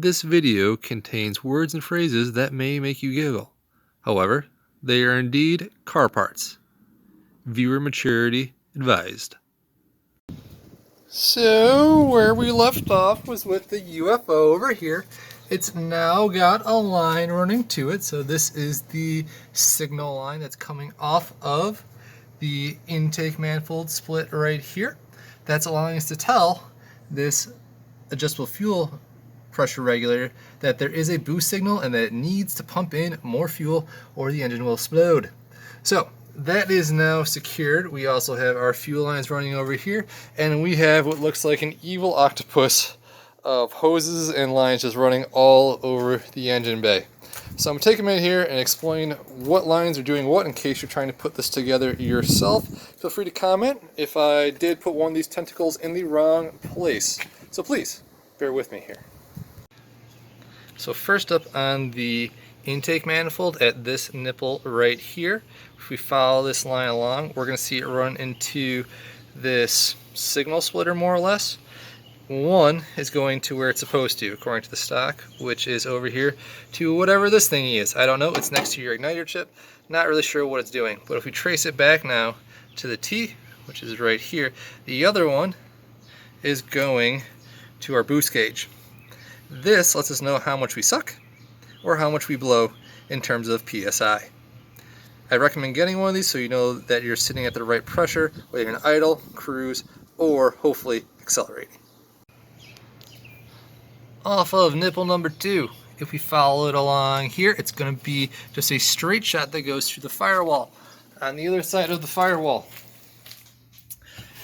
This video contains words and phrases that may make you giggle. However, they are indeed car parts. Viewer maturity advised. So, where we left off was with the UFO over here. It's now got a line running to it, so this is the signal line that's coming off of the intake manifold split right here. That's allowing us to tell this adjustable fuel pressure regulator that there is a boost signal and that it needs to pump in more fuel or the engine will explode. So that is now secured. We also have our fuel lines running over here, and we have what looks like an evil octopus of hoses and lines just running all over the engine bay. So I'm going to take a minute here and explain what lines are doing what in case you're trying to put this together yourself. Feel free to comment if I did put one of these tentacles in the wrong place. So please, bear with me here. So first up on the intake manifold at this nipple right here, if we follow this line along, we're going to see it run into this signal splitter more or less. One is going to where it's supposed to, according to the stock, which is over here to whatever this thingy is. I don't know, it's next to your igniter chip, not really sure what it's doing. But if we trace it back now to the T, which is right here, the other one is going to our boost gauge. This lets us know how much we suck or how much we blow in terms of PSI. I recommend getting one of these so you know that you're sitting at the right pressure, whether you're going to idle, cruise, or hopefully accelerating. Off of nipple number 2, if we follow it along here, it's going to be just a straight shot that goes through the firewall. On the other side of the firewall,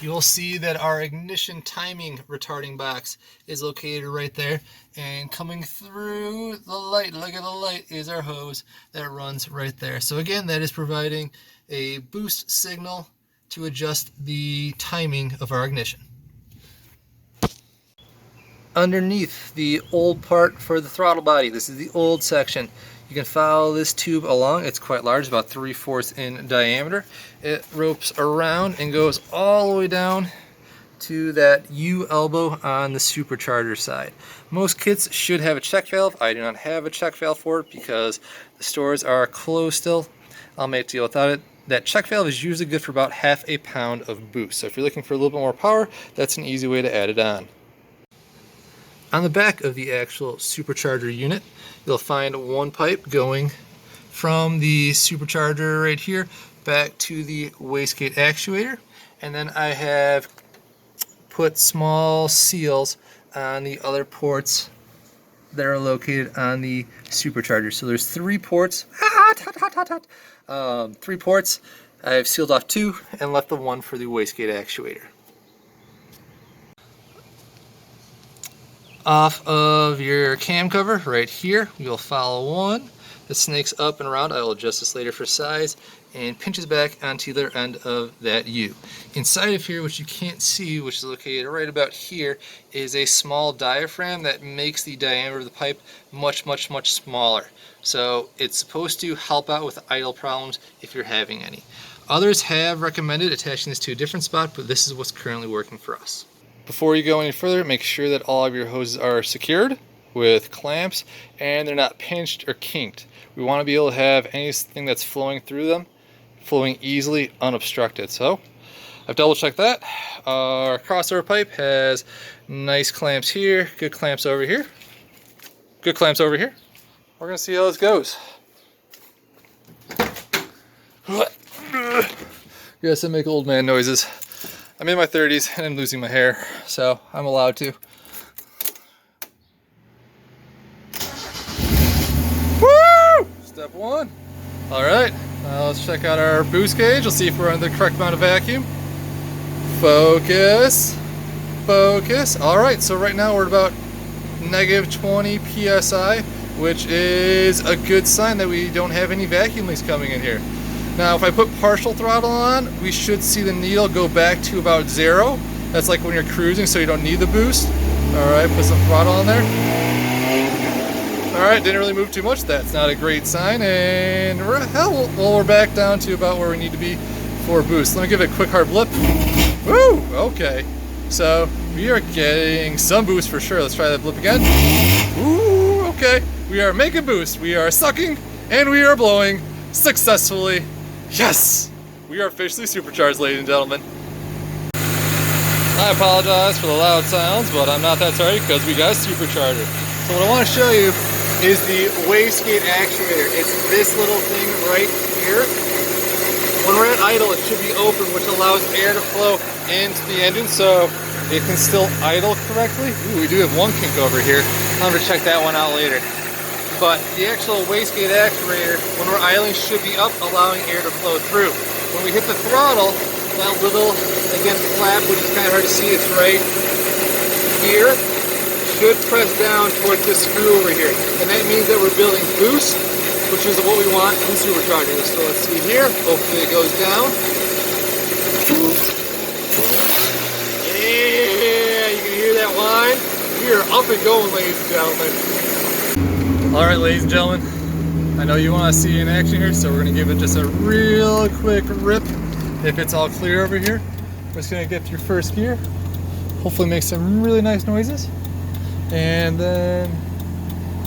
you'll see that our ignition timing retarding box is located right there, and coming through the light, look at the light, is our hose that runs right there. So again, that is providing a boost signal to adjust the timing of our ignition. Underneath the old part for the throttle body, this is the old section. You can follow this tube along. It's quite large, about 3/4 in diameter. It ropes around and goes all the way down to that U elbow on the supercharger side. Most kits should have a check valve. I do not have a check valve for it because the stores are closed still. I'll make a deal without it. That check valve is usually good for about ½ a pound of boost. So if you're looking for a little bit more power, that's an easy way to add it on. On the back of the actual supercharger unit, you'll find one pipe going from the supercharger right here back to the wastegate actuator, and then I have put small seals on the other ports that are located on the supercharger. So there's 3 ports. 3 ports. I've sealed off 2 and left the 1 for the wastegate actuator. Off of your cam cover right here, you'll follow one that snakes up and around. I will adjust this later for size, and pinches back onto the other end of that U. Inside of here, which you can't see, which is located right about here, is a small diaphragm that makes the diameter of the pipe much smaller. So it's supposed to help out with idle problems if you're having any. Others have recommended attaching this to a different spot, but this is what's currently working for us. Before you go any further, make sure that all of your hoses are secured with clamps and they're not pinched or kinked. We want to be able to have anything that's flowing through them flowing easily unobstructed. So I've double checked that. Our crossover pipe has nice clamps here, good clamps over here, good clamps over here. We're going to see how this goes. Yes, I make old man noises. I'm in my 30s and I'm losing my hair, so I'm allowed to. Woo! Step 1. Alright, now let's check out our boost gauge. We'll see if we're on the correct amount of vacuum. Focus. Focus. Alright, so right now we're about -20 PSI, which is a good sign that we don't have any vacuum leaks coming in here. Now, if I put partial throttle on, we should see the needle go back to about 0. That's like when you're cruising, so you don't need the boost. Alright, put some throttle on there. Alright, didn't really move too much. That's not a great sign. And we're back down to about where we need to be for boost. Let me give it a quick hard blip. Woo! Okay. So we are getting some boost for sure. Let's try that blip again. Ooh, okay. We are making boost. We are sucking and we are blowing successfully. Yes! We are officially supercharged, ladies and gentlemen. I apologize for the loud sounds, but I'm not that sorry because we got a supercharger. So what I want to show you is the wastegate actuator. It's this little thing right here. When we're at idle, it should be open, which allows air to flow into the engine so it can still idle correctly. Ooh, we do have one kink over here. I'm going to check that one out later. But the actual wastegate actuator, when we're idling, should be up, allowing air to flow through. When we hit the throttle, that little, again, flap, which is kind of hard to see, it's right here, should press down towards this screw over here. And that means that we're building boost, which is what we want in superchargers. So let's see here, hopefully it goes down. Yeah, you can hear that whine. We are up and going, ladies and gentlemen. Alright, ladies and gentlemen, I know you want to see in action here, so we're going to give it just a real quick rip. If it's all clear over here, we're just going to get through first gear, hopefully make some really nice noises, and then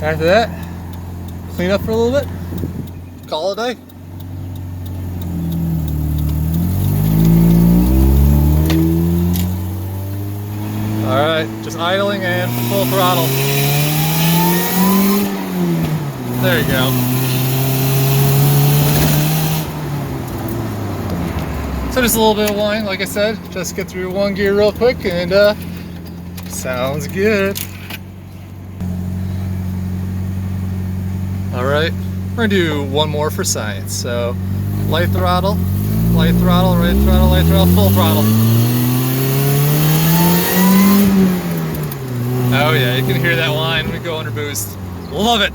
after that, clean up for a little bit, call it a day. Alright, just idling and full throttle. There you go. So just a little bit of whine, like I said, just get through one gear real quick and sounds good. Alright, we're gonna do one more for science. So light throttle, right throttle, full throttle. Oh yeah, you can hear that whine when we go under boost. Love it.